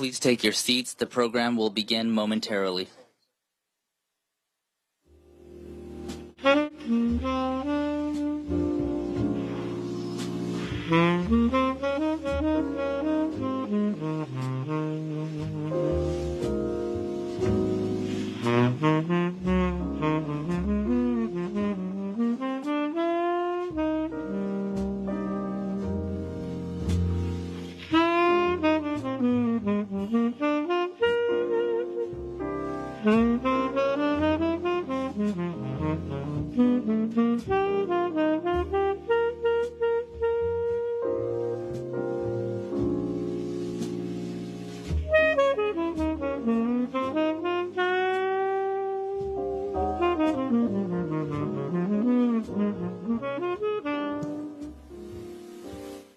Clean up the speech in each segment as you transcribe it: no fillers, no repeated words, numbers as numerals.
Please take your seats. The program will begin momentarily.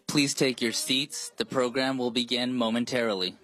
Please take your seats. The program will begin momentarily.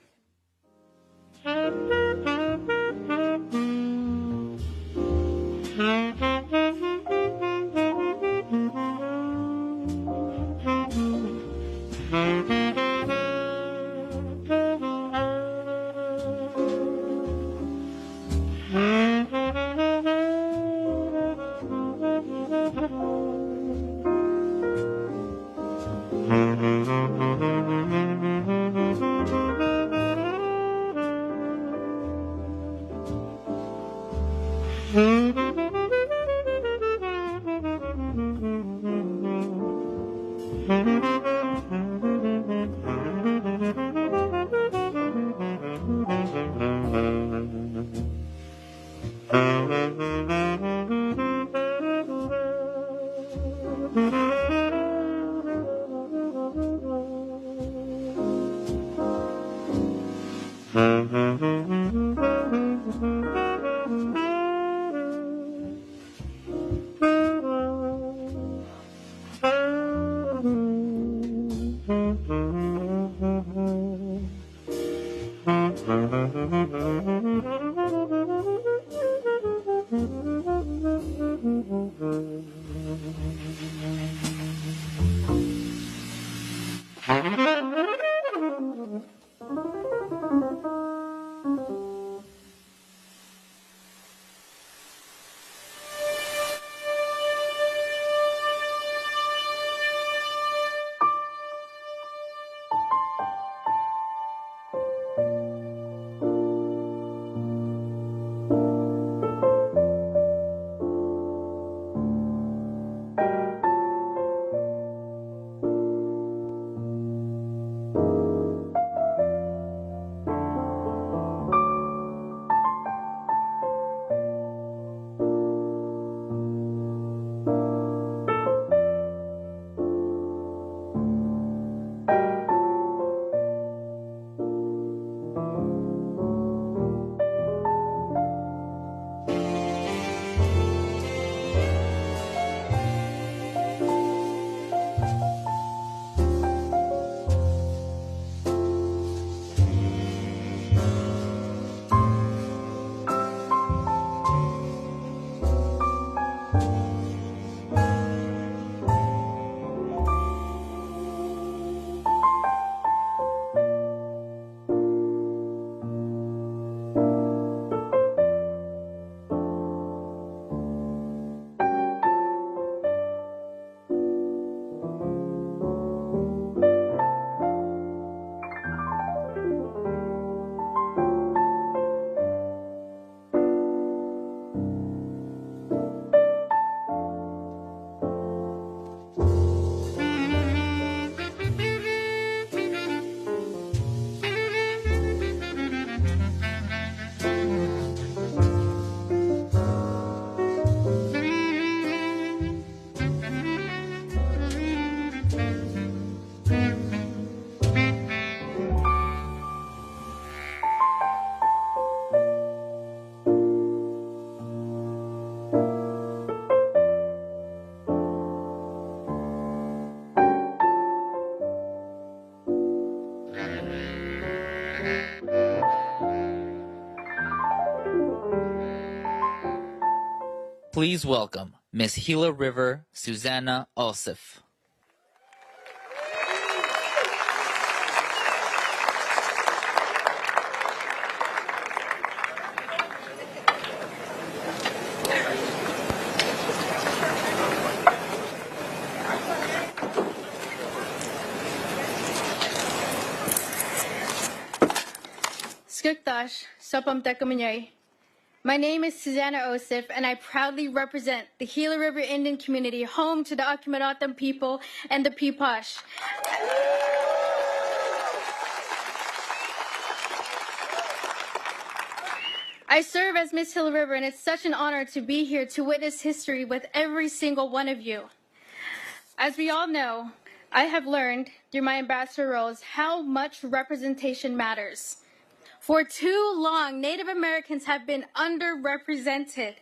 Please welcome Miss Gila River Susanna Alsif. Skuktash, Sopam Tekamanyay. My name is Susanna Osif, and I proudly represent the Gila River Indian Community, home to the Akimanatam people and the Pipash. I serve as Miss Gila River, and it's such an honor to be here to witness history with every single one of you. As we all know, I have learned through my ambassador roles how much representation matters. For too long, Native Americans have been underrepresented.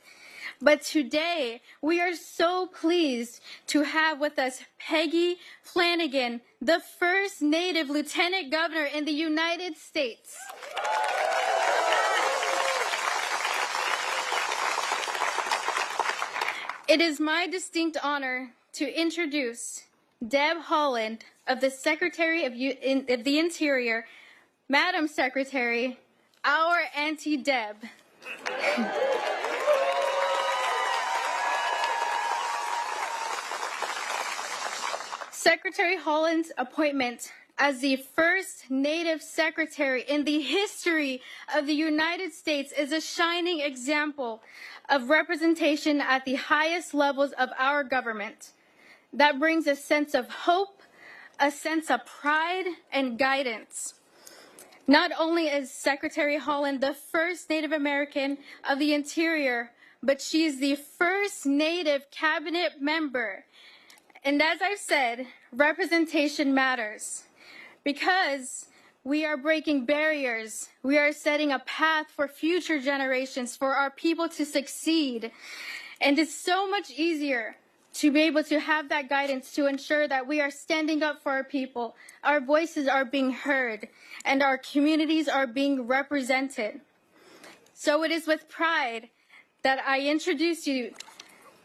But today, we are so pleased to have with us Peggy Flanagan, the first Native Lieutenant Governor in the United States. It is my distinct honor to introduce Deb Haaland of the Secretary of the Interior. Madam Secretary, our Auntie Deb. Secretary Haaland's appointment as the first Native Secretary in the history of the United States is a shining example of representation at the highest levels of our government. That brings a sense of hope, a sense of pride, and guidance. Not only is Secretary Haaland the first Native American of the Interior, but she is the first Native cabinet member. And as I've said, representation matters because we are breaking barriers. We are setting a path for future generations, for our people to succeed. And it's so much easier to be able to have that guidance to ensure that we are standing up for our people, our voices are being heard, and our communities are being represented. So it is with pride that I introduce you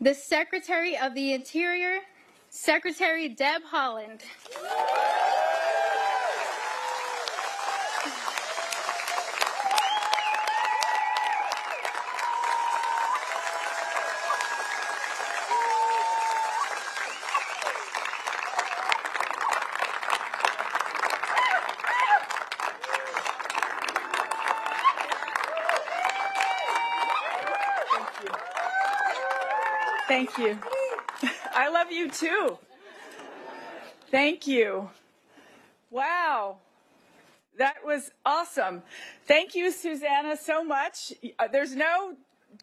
the Secretary of the Interior, Secretary Deb Haaland. Thank you. I love you too. Thank you. Wow. That was awesome. Thank you, Susanna, so much. There's no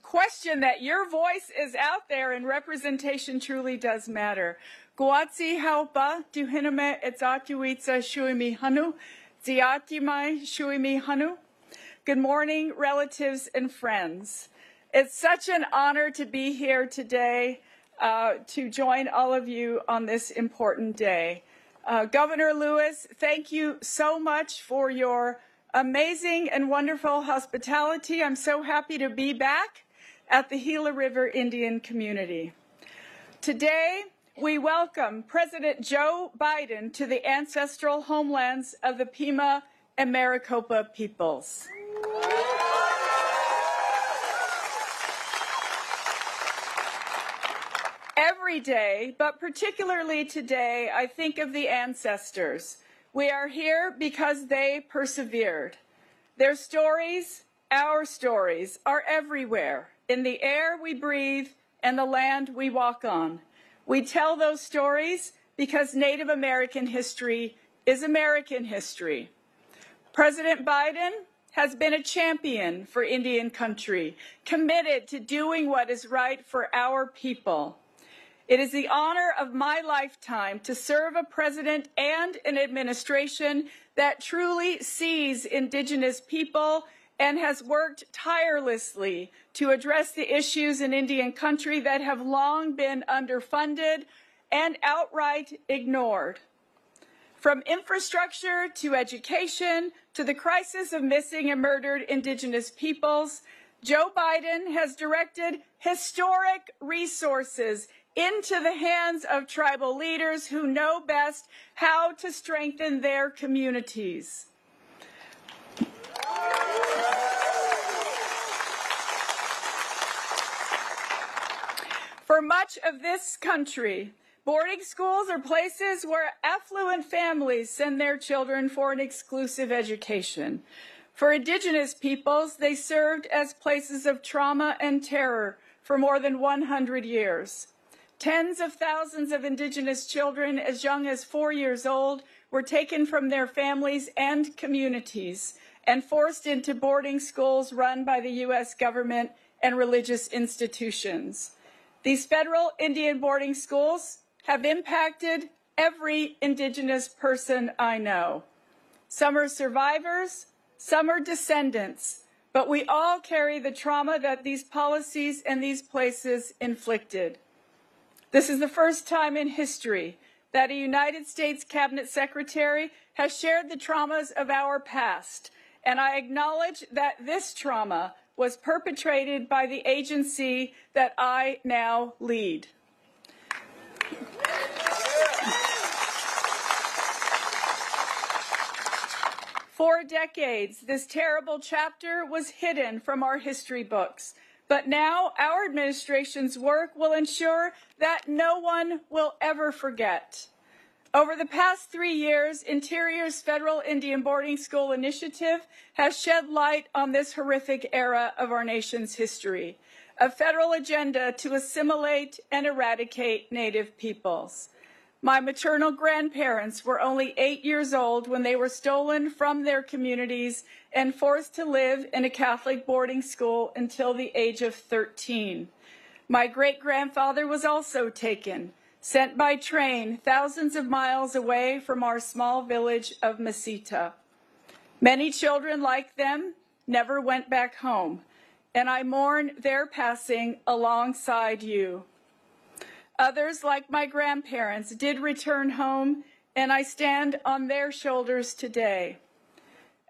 question that your voice is out there and representation truly does matter. Guatsi haupa duhiname etzakiwitsa shuimi hanu, ziatimai shuimi hanu. Good morning, relatives and friends. It's such an honor to be here today to join all of you on this important day. Governor Lewis, thank you so much for your amazing and wonderful hospitality. I'm so happy to be back at the Gila River Indian Community. Today, we welcome President Joe Biden to the ancestral homelands of the Pima and Maricopa peoples. Every day, but particularly today, I think of the ancestors. We are here because they persevered. Their stories, our stories, are everywhere, in the air we breathe and the land we walk on. We tell those stories because Native American history is American history. President Biden has been a champion for Indian country, committed to doing what is right for our people. It is the honor of my lifetime to serve a president and an administration that truly sees Indigenous people and has worked tirelessly to address the issues in Indian country that have long been underfunded and outright ignored. From infrastructure to education to the crisis of missing and murdered Indigenous peoples, Joe Biden has directed historic resources into the hands of tribal leaders who know best how to strengthen their communities. For much of this country, boarding schools are places where affluent families send their children for an exclusive education. For Indigenous peoples, they served as places of trauma and terror for more than 100 years. Tens of thousands of Indigenous children as young as 4 years old were taken from their families and communities and forced into boarding schools run by the U.S. government and religious institutions. These federal Indian boarding schools have impacted every Indigenous person I know. Some are survivors, some are descendants, but we all carry the trauma that these policies and these places inflicted. This is the first time in history that a United States Cabinet Secretary has shared the traumas of our past, and I acknowledge that this trauma was perpetrated by the agency that I now lead. For decades, this terrible chapter was hidden from our history books. But now our administration's work will ensure that no one will ever forget. Over the past 3 years, Interior's Federal Indian Boarding School Initiative has shed light on this horrific era of our nation's history, a federal agenda to assimilate and eradicate Native peoples. My maternal grandparents were only 8 years old when they were stolen from their communities and forced to live in a Catholic boarding school until the age of 13. My great-grandfather was also taken, sent by train thousands of miles away from our small village of Mesita. Many children like them never went back home, and I mourn their passing alongside you. Others, like my grandparents, did return home, and I stand on their shoulders today.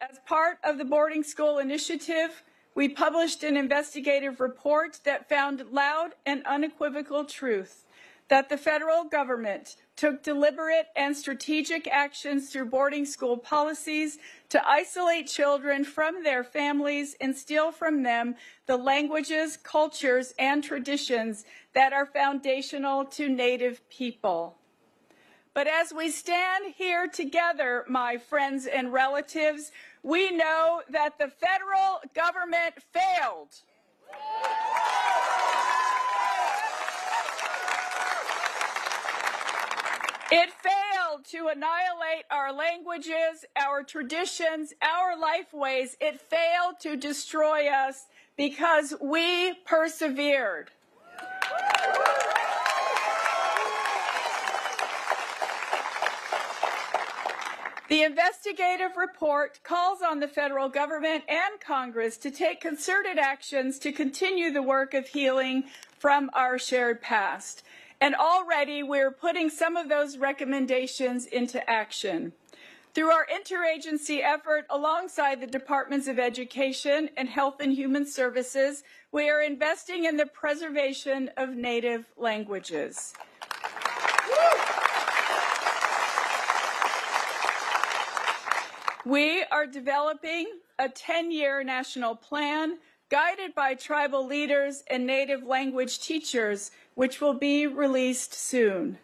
As part of the boarding school initiative, we published an investigative report that found loud and unequivocal truth that the federal government took deliberate and strategic actions through boarding school policies to isolate children from their families and steal from them the languages, cultures, and traditions that are foundational to Native people. But as we stand here together, my friends and relatives, we know that the federal government failed. It failed to annihilate our languages, our traditions, our lifeways. It failed to destroy us because we persevered. The investigative report calls on the federal government and Congress to take concerted actions to continue the work of healing from our shared past. And already we're putting some of those recommendations into action. Through our interagency effort alongside the Departments of Education and Health and Human Services, we are investing in the preservation of Native languages. We are developing a 10-year national plan guided by tribal leaders and Native language teachers, which will be released soon.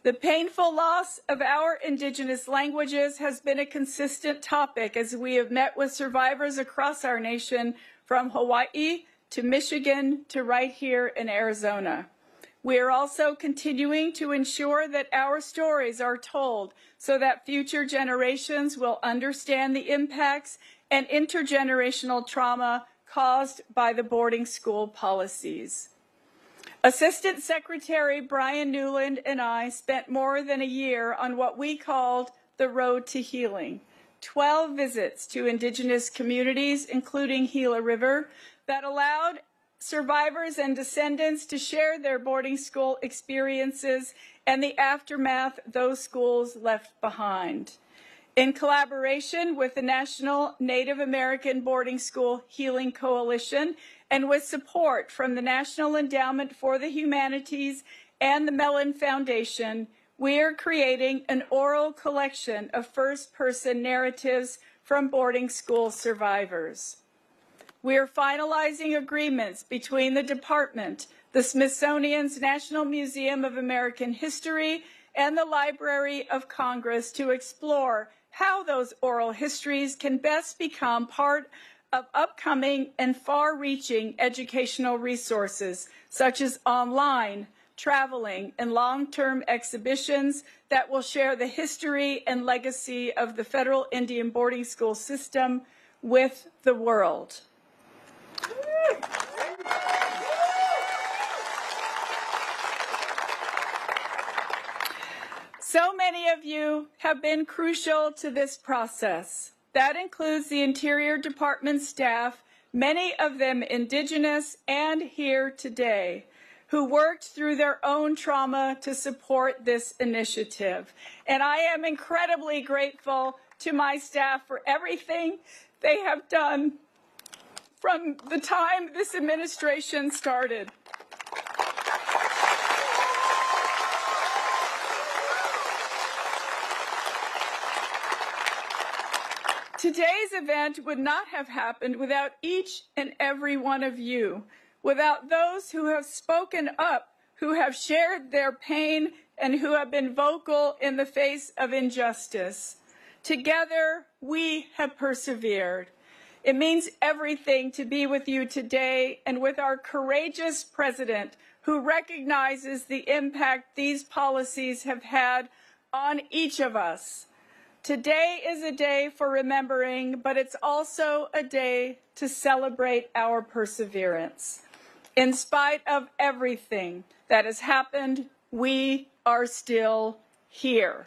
The painful loss of our Indigenous languages has been a consistent topic as we have met with survivors across our nation, from Hawaii to Michigan to right here in Arizona. We are also continuing to ensure that our stories are told so that future generations will understand the impacts and intergenerational trauma caused by the boarding school policies. Assistant Secretary Brian Newland and I spent more than a year on what we called the Road to Healing, 12 visits to Indigenous communities, including Gila River, that allowed survivors and descendants to share their boarding school experiences and the aftermath those schools left behind. In collaboration with the National Native American Boarding School Healing Coalition and with support from the National Endowment for the Humanities and the Mellon Foundation, we are creating an oral collection of first-person narratives from boarding school survivors. We are finalizing agreements between the department, the Smithsonian's National Museum of American History, and the Library of Congress to explore how those oral histories can best become part of upcoming and far-reaching educational resources, such as online, traveling, and long-term exhibitions that will share the history and legacy of the federal Indian boarding school system with the world. So many of you have been crucial to this process. That includes the Interior Department staff, many of them Indigenous and here today, who worked through their own trauma to support this initiative. And I am incredibly grateful to my staff for everything they have done from the time this administration started. Today's event would not have happened without each and every one of you, without those who have spoken up, who have shared their pain, and who have been vocal in the face of injustice. Together, we have persevered. It means everything to be with you today and with our courageous president who recognizes the impact these policies have had on each of us. Today is a day for remembering, but it's also a day to celebrate our perseverance. In spite of everything that has happened, we are still here.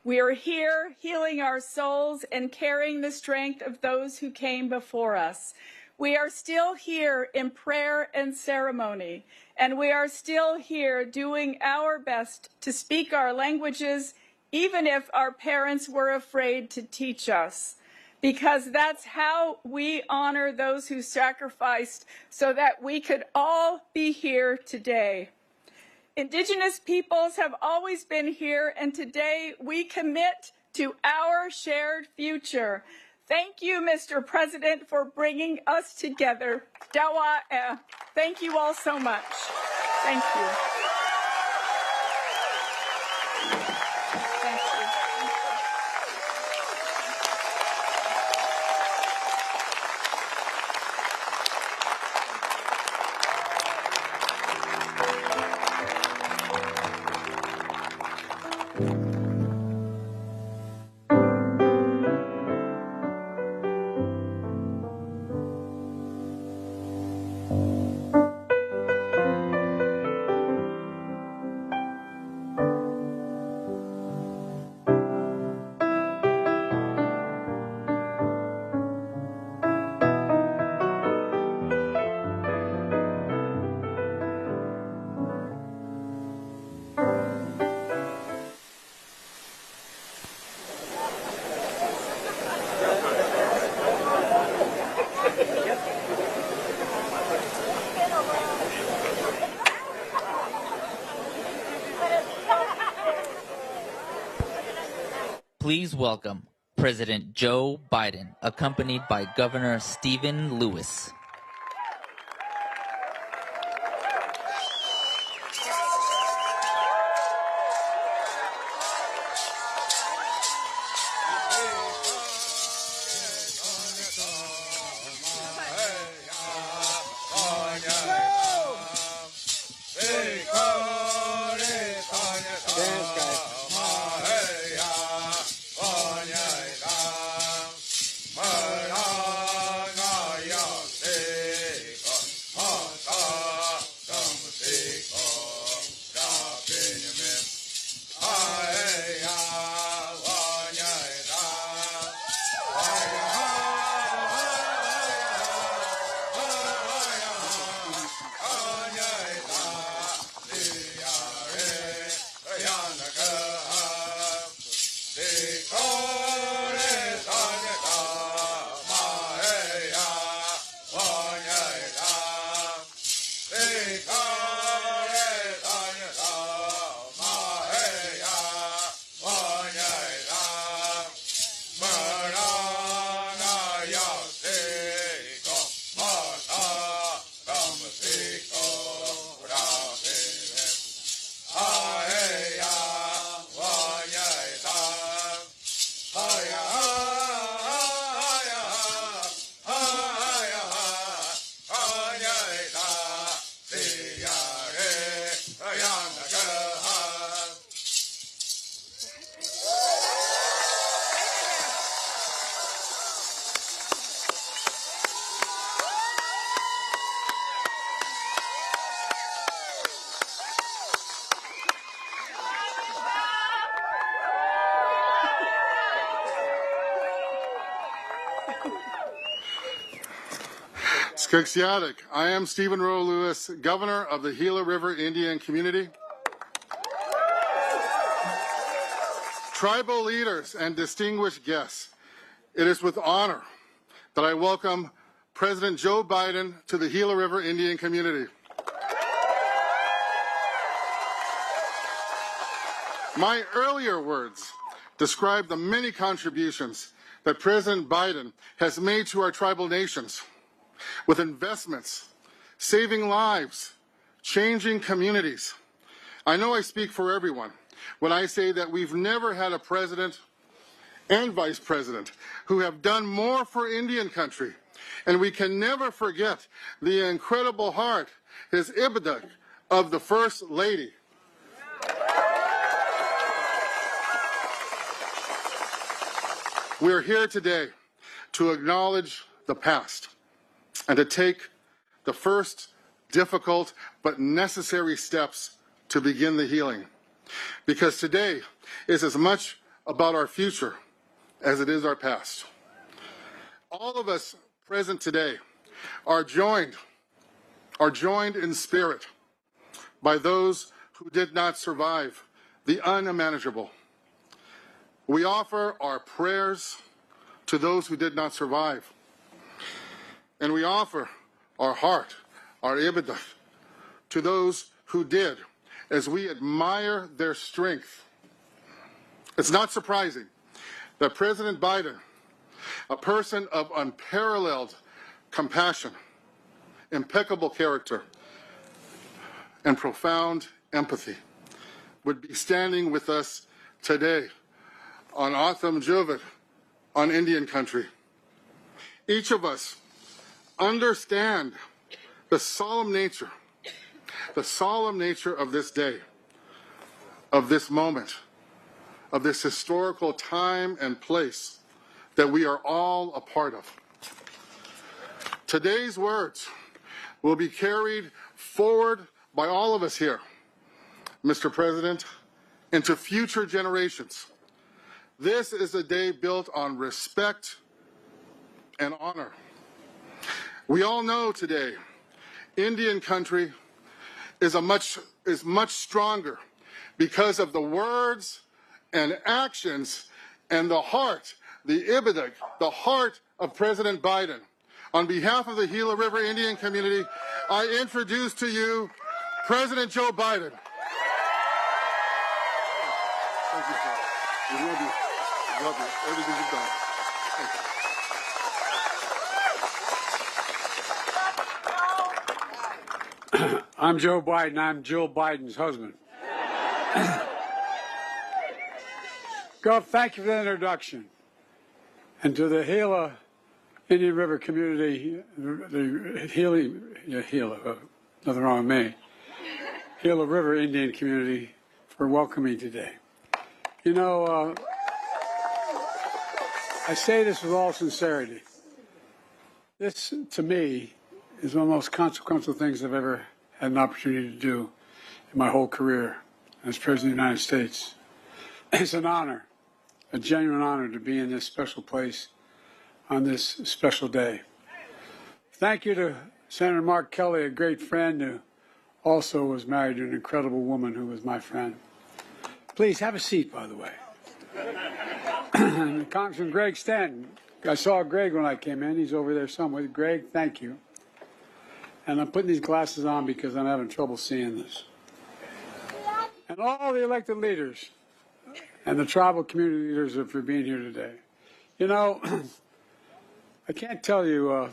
We are here healing our souls and carrying the strength of those who came before us. We are still here in prayer and ceremony, and we are still here doing our best to speak our languages, even if our parents were afraid to teach us, because that's how we honor those who sacrificed so that we could all be here today. Indigenous peoples have always been here, and today we commit to our shared future. Thank you, Mr. President, for bringing us together. Dawa. Thank you all so much. Thank you. Thank you. Please welcome President Joe Biden, accompanied by Governor Stephen Lewis. Skikciatik. I am Stephen Rowe Lewis, Governor of the Gila River Indian Community. Tribal leaders and distinguished guests, it is with honor that I welcome President Joe Biden to the Gila River Indian Community. My earlier words describe the many contributions that President Biden has made to our tribal nations with investments, saving lives, changing communities. I know I speak for everyone when I say that we've never had a president and vice president who have done more for Indian country. And we can never forget the incredible heart, his ibada of the First Lady. We're here today to acknowledge the past and to take the first difficult but necessary steps to begin the healing. Because today is as much about our future as it is our past. All of us present today are joined in spirit by those who did not survive the unimaginable. We offer our prayers to those who did not survive. And we offer our heart, our ibada, to those who did, as we admire their strength. It's not surprising that President Biden, a person of unparalleled compassion, impeccable character, and profound empathy, would be standing with us today on Autumn Juvat, on Indian country. Each of us understand the solemn nature of this day, of this moment, of this historical time and place that we are all a part of. Today's words will be carried forward by all of us here, Mr. President, into future generations. This is a day built on respect and honor. We all know today Indian country is much stronger because of the words and actions and the heart, the ibada, the heart of President Biden. On behalf of the Gila River Indian Community, I introduce to you President Joe Biden. Thank you, sir. We love you. We love you. Everything you've done. Thank you. I'm Joe Biden. I'm Jill Biden's husband. Gov, thank you for the introduction. And to the Gila Indian River community, nothing wrong with me, Gila River Indian community for welcoming today. You know, I say this with all sincerity. This, to me, is one of the most consequential things I've ever had an opportunity to do in my whole career as President of the United States. It's an honor, a genuine honor to be in this special place on this special day. Thank you to Senator Mark Kelly, a great friend who also was married to an incredible woman who was my friend. Please have a seat, by the way. And Congressman Greg Stanton. I saw Greg when I came in. He's over there somewhere. Greg, thank you. And I'm putting these glasses on because I'm having trouble seeing this. And all the elected leaders and the tribal community leaders for being here today. You know, I can't tell you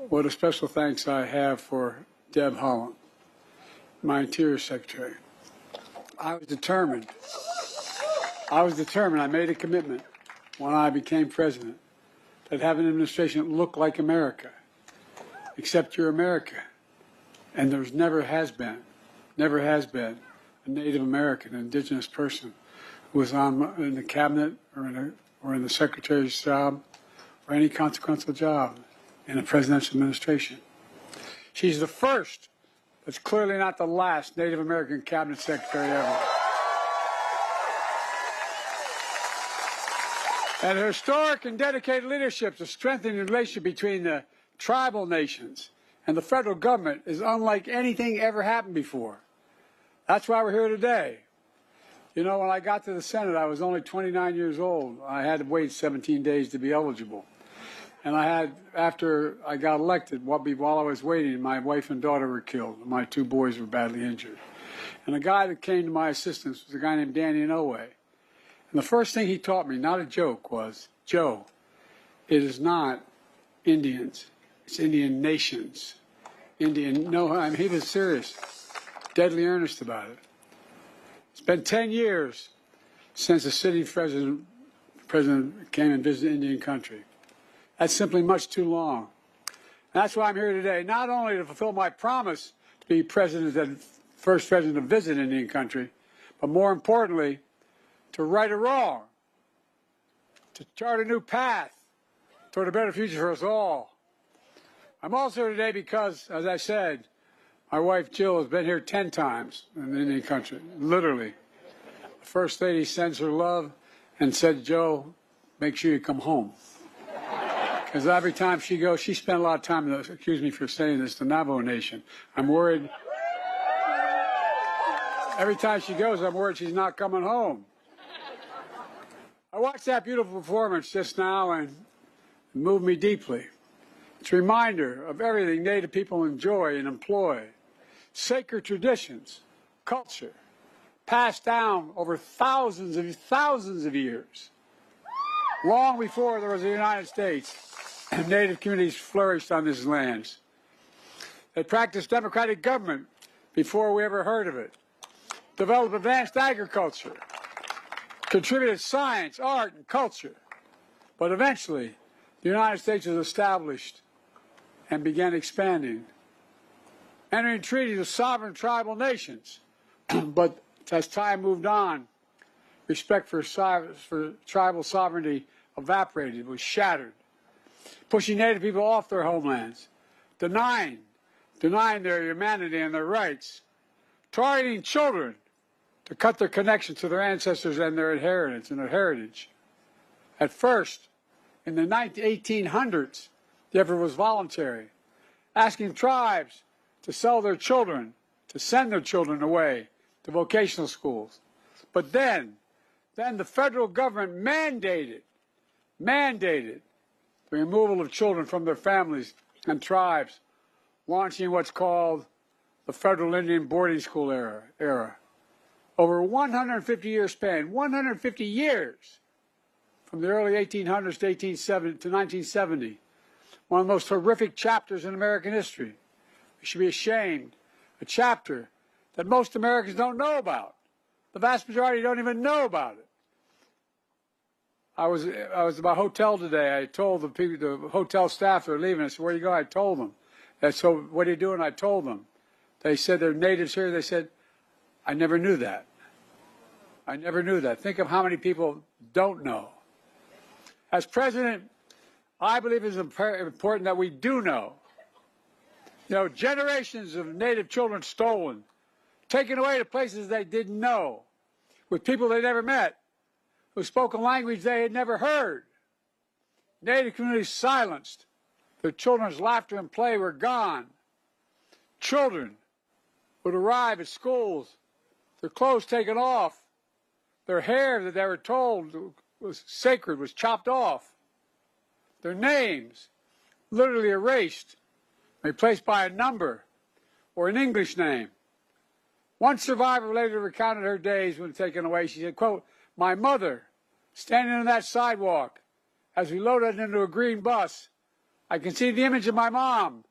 what a special thanks I have for Deb Haaland, my Interior Secretary. I was determined. I made a commitment when I became president that have an administration that looked like America, except you're America. And there's never has been a Native American, an indigenous person who was in the cabinet or in the secretary's job or any consequential job in a presidential administration. She's the first, but clearly not the last, Native American cabinet secretary ever. And her historic and dedicated leadership to strengthening the relationship between the tribal nations And the federal government is unlike anything ever happened before. That's why we're here today. You know, when I got to the Senate, I was only 29 years old. I had to wait 17 days to be eligible. And after I got elected, while I was waiting, my wife and daughter were killed. My 2 boys were badly injured. And the guy that came to my assistance was a guy named Danny Inouye. And the first thing he taught me, not a joke, was, Joe, it is not Indians. It's Indian nations. He was serious, deadly earnest about it. It's been 10 years since the sitting president came and visited Indian country. That's simply much too long. And that's why I'm here today, not only to fulfill my promise to be first president to visit Indian country, but more importantly, to right a wrong, to chart a new path toward a better future for us all. I'm also here today because, as I said, my wife Jill has been here 10 times in the Indian country, literally. The First Lady sends her love and said, Joe, make sure you come home. Because every time she goes, she spent a lot of time, excuse me for saying this, the Navajo Nation. I'm worried. Every time she goes, I'm worried she's not coming home. I watched that beautiful performance just now and it moved me deeply. It's a reminder of everything Native people enjoy and employ. Sacred traditions, culture, passed down over thousands of years. Long before there was a United States, Native communities flourished on these lands. They practiced democratic government before we ever heard of it. Developed advanced agriculture. Contributed science, art, and culture. But eventually, the United States was established and began expanding, entering treaties with sovereign tribal nations. But as time moved on, respect for tribal sovereignty evaporated, was shattered, pushing Native people off their homelands, denying their humanity and their rights, targeting children to cut their connection to their ancestors and their inheritance and their heritage. At first, in the 1800s, the effort was voluntary, asking tribes to sell their children, to send their children away to vocational schools. But then the federal government mandated the removal of children from their families and tribes, launching what's called the Federal Indian Boarding School era. Over a 150-year span, 150 years, from the early 1800s to 1970, one of the most horrific chapters in American history. We should be ashamed. A chapter that most Americans don't know about. The vast majority don't even know about it. I was at my hotel today. I told the people, the hotel staff, they're leaving. I said, "Where do you go?" I told them. So, "What are you doing?" I told them. They said they're natives here. They said, "I never knew that. I never knew that." Think of how many people don't know. As president, I believe it's important that we do know. You know, generations of Native children stolen, taken away to places they didn't know, with people they never met, who spoke a language they had never heard. Native communities silenced. Their children's laughter and play were gone. Children would arrive at schools, their clothes taken off, their hair that they were told was sacred was chopped off, their names literally erased, replaced by a number or an English name. One survivor later recounted her days when taken away. She said, quote, "My mother, standing on that sidewalk as we loaded into a green bus, I can see the image of my mom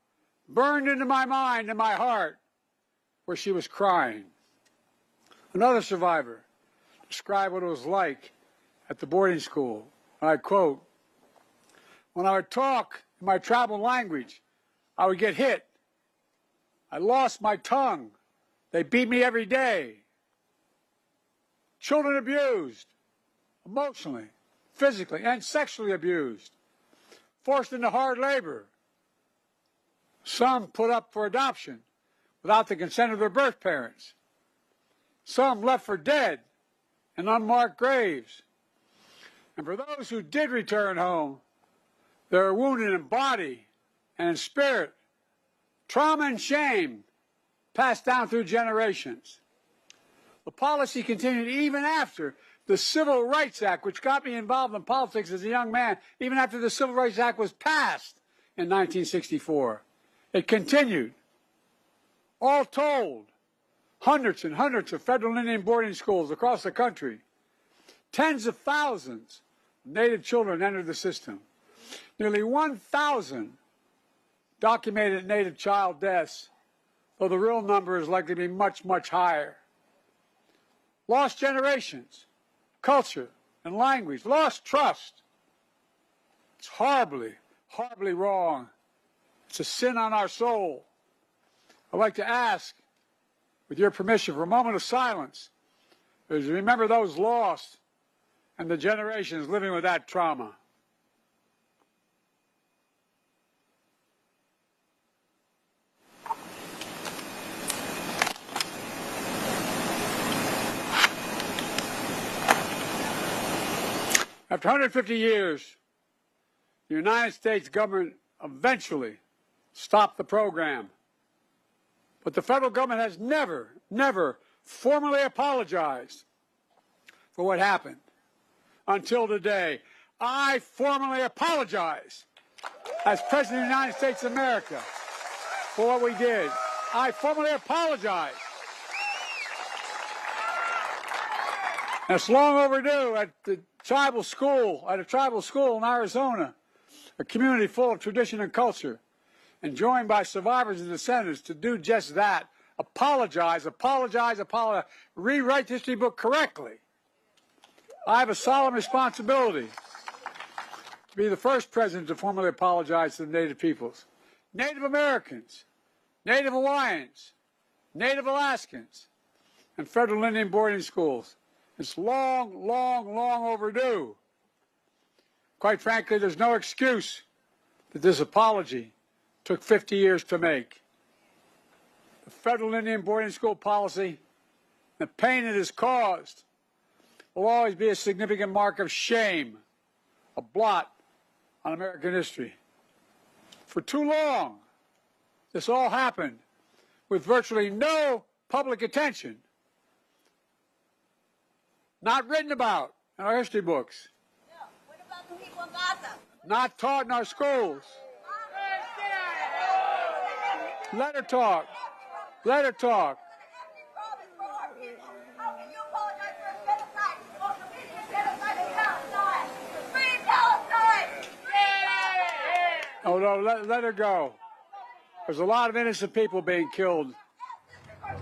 burned into my mind and my heart where she was crying." Another survivor described what it was like at the boarding school. I quote, "When I would talk in my tribal language, I would get hit. I lost my tongue. They beat me every day. Children abused, emotionally, physically, and sexually abused. Forced into hard labor. Some put up for adoption without the consent of their birth parents. Some left for dead in unmarked graves. And for those who did return home, they were wounded in body and in spirit, Trauma and shame passed down through generations. The policy continued even after the Civil Rights Act, which got me involved in politics as a young man, even after the Civil Rights Act was passed in 1964. It continued. All told, hundreds and hundreds of federal Indian boarding schools across the country. Tens of thousands of Native children entered the system. Nearly 1,000 documented Native child deaths, though the real number is likely to be much, much higher. Lost generations, culture and language, lost trust. It's horribly, horribly wrong. It's a sin on our soul. I'd like to ask, with your permission, for a moment of silence, as we remember those lost and the generations living with that trauma. After 150 years, the United States government eventually stopped the program. But the federal government has never formally apologized for what happened until today. I formally apologize as President of the United States of America for what we did. I formally apologize. And it's long overdue. At a tribal school in Arizona, a community full of tradition and culture, and joined by survivors and descendants to do just that. Apologize, rewrite the history book correctly. I have a solemn responsibility to be the first president to formally apologize to the Native peoples. Native Americans, Native Hawaiians, Native Alaskans, and federal Indian boarding schools. It's long overdue. Quite frankly, there's no excuse that this apology took 50 years to make. The federal Indian boarding school policy, the pain it has caused, will always be a significant mark of shame, a blot on American history. For too long, this all happened with virtually no public attention, not written about in our history books, what about the people in Gaza? not taught in our schools. Let her talk. Let her talk. How can you apologize for a genocide? Most of Indian genocide is Palestine. Free Palestine! Oh, no, let her go. There's a lot of innocent people being killed.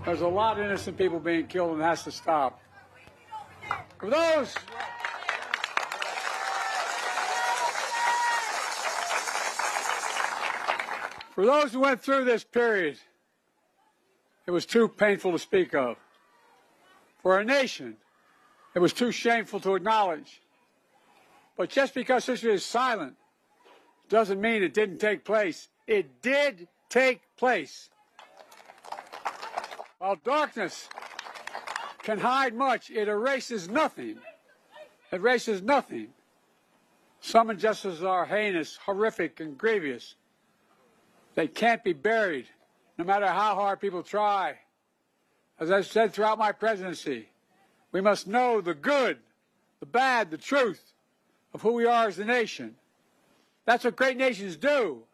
There's a lot of innocent people being killed, and it has to stop. For those who went through this period, it was too painful to speak of. For our nation, it was too shameful to acknowledge. But just because history is silent doesn't mean it didn't take place. It did take place. While darkness can hide much, it erases nothing. It erases nothing. Some injustices are heinous, horrific, and grievous. They can't be buried, no matter how hard people try. As I've said throughout my presidency, we must know the good, the bad, the truth of who we are as a nation. That's what great nations do.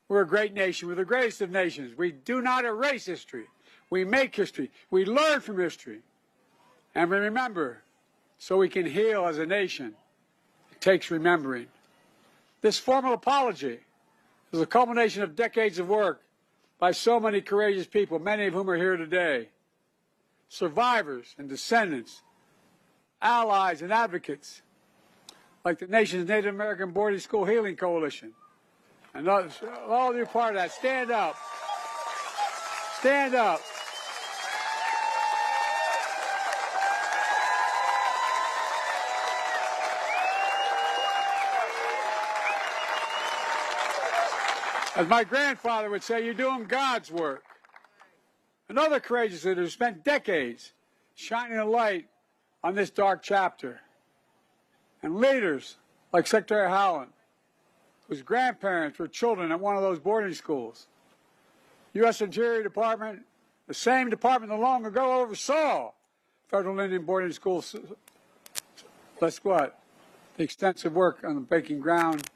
We're a great nation. We're the greatest of nations. We do not erase history. We make history. We learn from history. And we remember so we can heal as a nation. It takes remembering. This formal apology is a culmination of decades of work by so many courageous people, many of whom are here today. Survivors and descendants, allies and advocates, like the nation's Native American Boarding School Healing Coalition. And all of you are part of that. Stand up. Stand up. As my grandfather would say, you're doing God's work. And other courageous leaders spent decades shining a light on this dark chapter. And leaders like Secretary Howland, whose grandparents were children at one of those boarding schools. U.S. Interior Department, the same department that long ago oversaw federal Indian boarding schools. Guess what? The extensive work on the breaking ground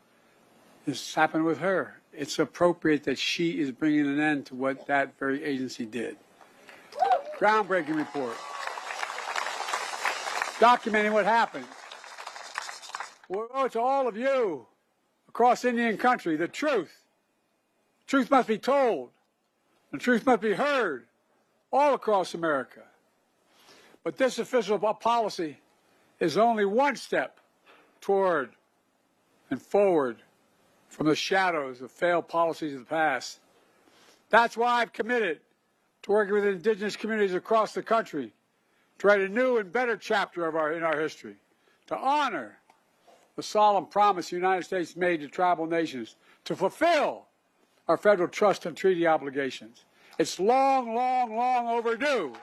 has happened with her. It's appropriate that she is bringing an end to what that very agency did. Groundbreaking report. Documenting what happened. We owe it to all of you across Indian country the truth. Truth must be told. The truth must be heard all across America. But this official policy is only one step toward and forward from the shadows of failed policies of the past. That's why I've committed to working with indigenous communities across the country to write a new and better chapter in our history, to honor the solemn promise the United States made to tribal nations to fulfill our federal trust and treaty obligations. It's long, long, long overdue.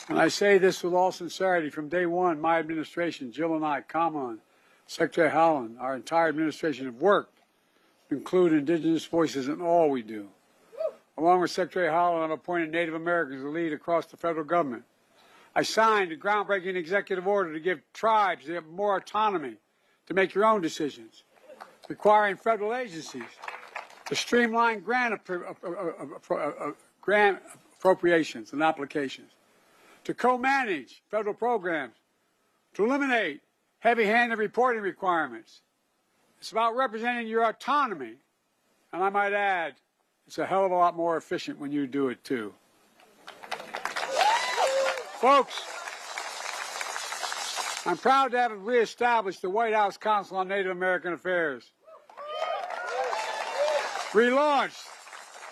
And I say this with all sincerity. From day one, my administration, Jill and I, Kamala, Secretary Howland, our entire administration have worked to include indigenous voices in all we do. Along with Secretary Howland, I've appointed Native Americans to lead across the federal government. I signed a groundbreaking executive order to give tribes more autonomy to make your own decisions, requiring federal agencies to streamline grant appropriations and applications, to co-manage federal programs, to eliminate heavy-handed reporting requirements. It's about representing your autonomy, and I might add, it's a hell of a lot more efficient when you do it too. Folks, I'm proud to have reestablished the White House Council on Native American Affairs, relaunched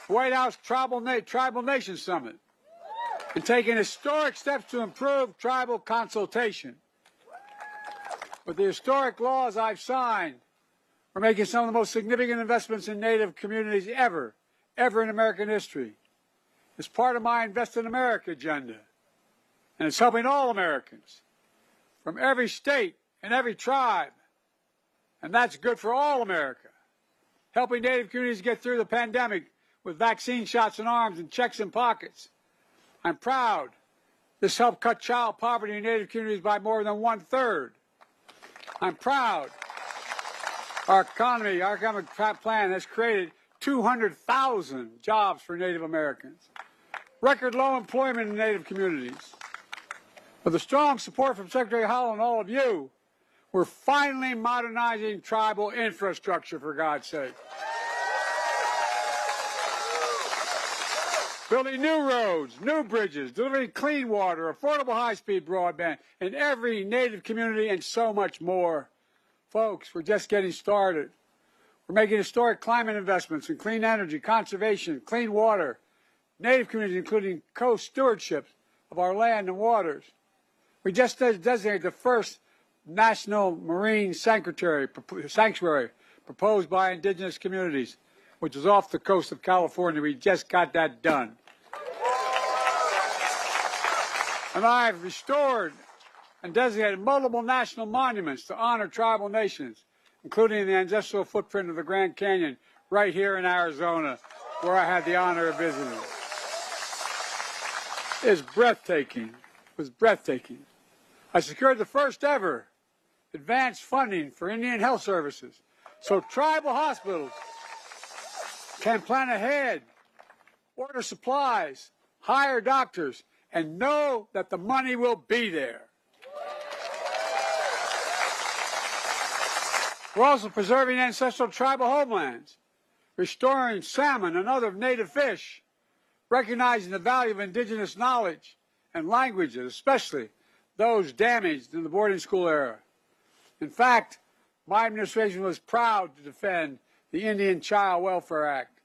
the White House Tribal Nation Summit, and taken historic steps to improve tribal consultation. With the historic laws I've signed, we're making some of the most significant investments in Native communities ever in American history. It's part of my Invest in America agenda, and it's helping all Americans from every state and every tribe, and that's good for all America. Helping Native communities get through the pandemic with vaccine shots in arms and checks in pockets. I'm proud this helped cut child poverty in Native communities by more than 1/3. I'm proud our economic plan has created 200,000 jobs for Native Americans. Record low employment in Native communities. With the strong support from Secretary Howland and all of you, we're finally modernizing tribal infrastructure, for God's sake. Building new roads, new bridges, delivering clean water, affordable high-speed broadband in every Native community, and so much more. Folks, we're just getting started. We're making historic climate investments in clean energy, conservation, clean water, Native communities, including co-stewardship of our land and waters. We just designated the first national marine sanctuary proposed by indigenous communities, which is off the coast of California. We just got that done. And I've restored and designated multiple national monuments to honor tribal nations, including the ancestral footprint of the Grand Canyon right here in Arizona, where I had the honor of visiting. It's breathtaking. It was breathtaking. I secured the first ever advanced funding for Indian health services, so tribal hospitals can plan ahead, order supplies, hire doctors, and know that the money will be there. We're also preserving ancestral tribal homelands, restoring salmon and other native fish, recognizing the value of indigenous knowledge and languages, especially those damaged in the boarding school era. In fact, my administration was proud to defend the Indian Child Welfare Act.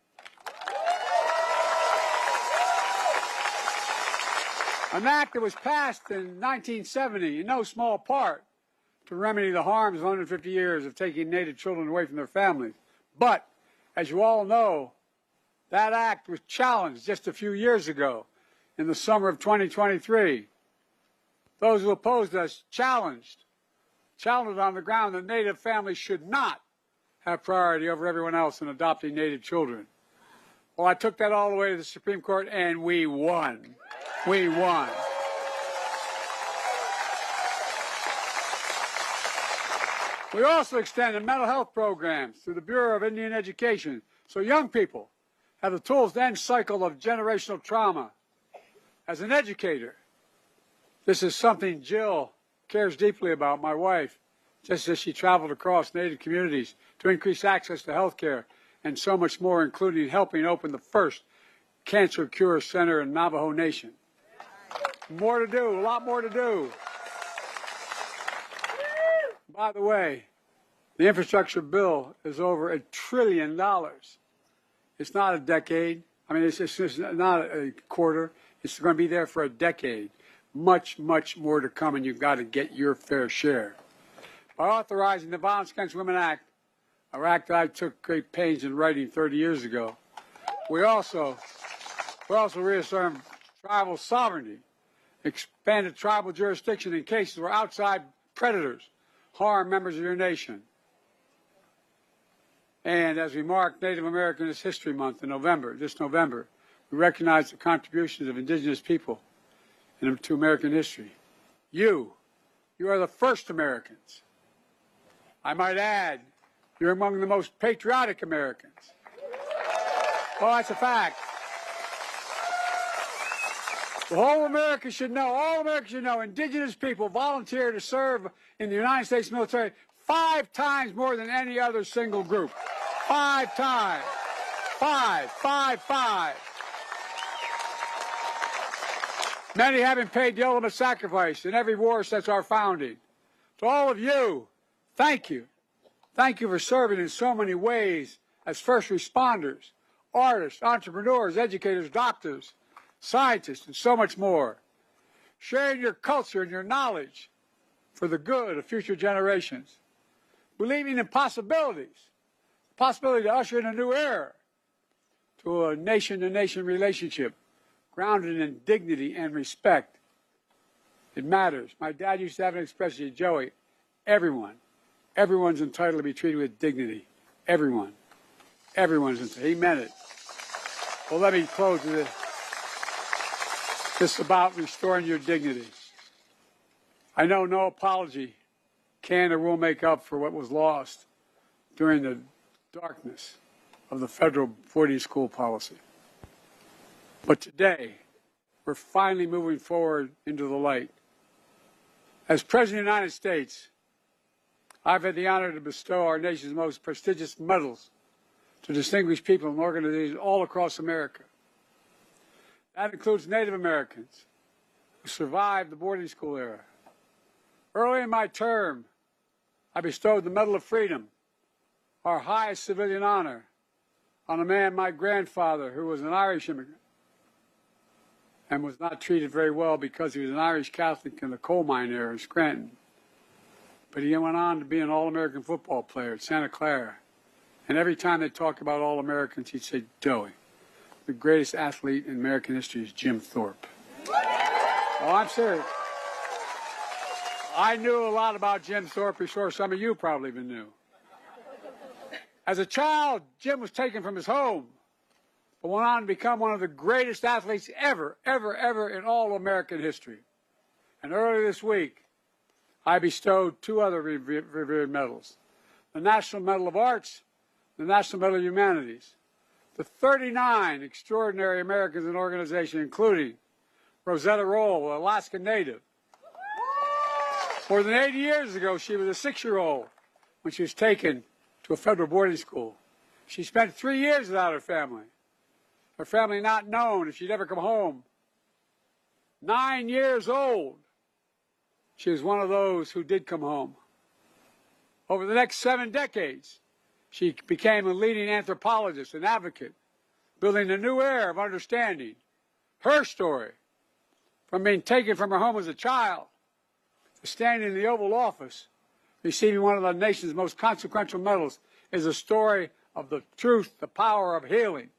An act that was passed in 1970 in no small part to remedy the harms of 150 years of taking Native children away from their families. But, as you all know, that act was challenged just a few years ago in the summer of 2023. Those who opposed us challenged challenged on the ground that Native families should not have priority over everyone else in adopting Native children. Well, I took that all the way to the Supreme Court, and we won. We won. We also extended mental health programs through the Bureau of Indian Education so young people have the tools to end cycle of generational trauma. As an educator, this is something Jill cares deeply about, my wife, just as she traveled across Native communities to increase access to health care and so much more, including helping open the first cancer cure center in Navajo Nation. More to do, a lot more to do. By the way, the infrastructure bill is over $1 trillion. It's not a decade. I mean, it's just not a quarter. It's going to be there for a decade. Much, much more to come, and you've got to get your fair share. By authorizing the Violence Against Women Act, an act that I took great pains in writing 30 years ago, we also reaffirmed tribal sovereignty, expanded tribal jurisdiction in cases where outside predators harm members of your nation. And as we mark Native American History Month in this November, we recognize the contributions of Indigenous people to American history. You are the first Americans. I might add, you're among the most patriotic Americans. Oh, that's a fact. The whole America should know, all Americans should know, Indigenous people volunteer to serve in the United States military 5 times more than any other single group. 5 times. 5. Many having paid the ultimate sacrifice in every war since our founding. To all of you, thank you. Thank you for serving in so many ways as first responders, artists, entrepreneurs, educators, doctors, scientists, and so much more. Sharing your culture and your knowledge for the good of future generations. Believing in possibilities. Possibility to usher in a new era to a nation-to-nation relationship grounded in dignity and respect. It matters. My dad used to have an expression, Joey, everyone's entitled to be treated with dignity. Everyone's entitled. He meant it. Well, let me close with this about restoring your dignity. I know no apology can or will make up for what was lost during the darkness of the federal boarding school policy. But today, we're finally moving forward into the light. As President of the United States, I've had the honor to bestow our nation's most prestigious medals to distinguished people and organizations all across America. That includes Native Americans who survived the boarding school era. Early in my term, I bestowed the Medal of Freedom, our highest civilian honor, on a man, my grandfather, who was an Irish immigrant and was not treated very well because he was an Irish Catholic in the coal mine era in Scranton. But he went on to be an All-American football player at Santa Clara. And every time they talked about All-Americans, he'd say, Joey, the greatest athlete in American history is Jim Thorpe. Oh, I'm serious. I knew a lot about Jim Thorpe before some of you probably even knew. As a child, Jim was taken from his home, but went on to become one of the greatest athletes ever in all American history. And earlier this week, I bestowed 2 other revered medals, the National Medal of Arts, the National Medal of Humanities, to 39 extraordinary Americans and organizations, including Rosetta Roll, an Alaskan native. More than 80 years ago, she was a 6-year-old when she was taken to a federal boarding school. She spent 3 years without her family not known if she'd ever come home. 9 years old, she was one of those who did come home. Over the next 7 decades, she became a leading anthropologist and advocate, building a new era of understanding. Her story, from being taken from her home as a child to standing in the Oval Office, receiving one of the nation's most consequential medals, is a story of the truth, the power of healing.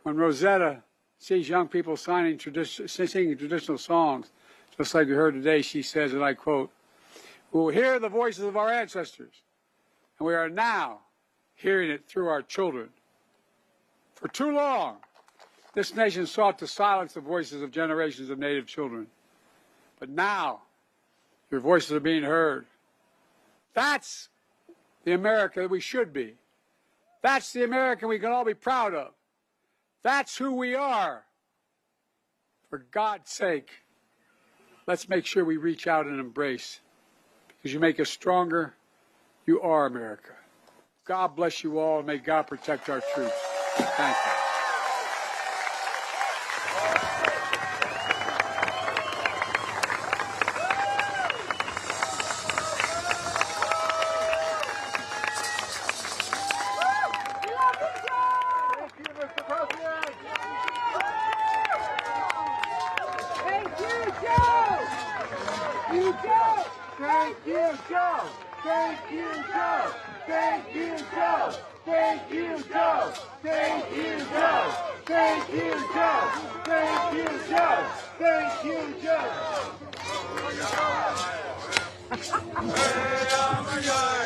When Rosetta sees young people singing traditional songs, just like we heard today, she says, and I quote, We will hear the voices of our ancestors, and we are now hearing it through our children. For too long, this nation sought to silence the voices of generations of Native children. But now, your voices are being heard. That's the America that we should be. That's the America we can all be proud of. That's who we are. For God's sake, let's make sure we reach out and embrace. Because you make us stronger, you are America. God bless you all, and may God protect our troops. Thank you. Hey, I'm a guy.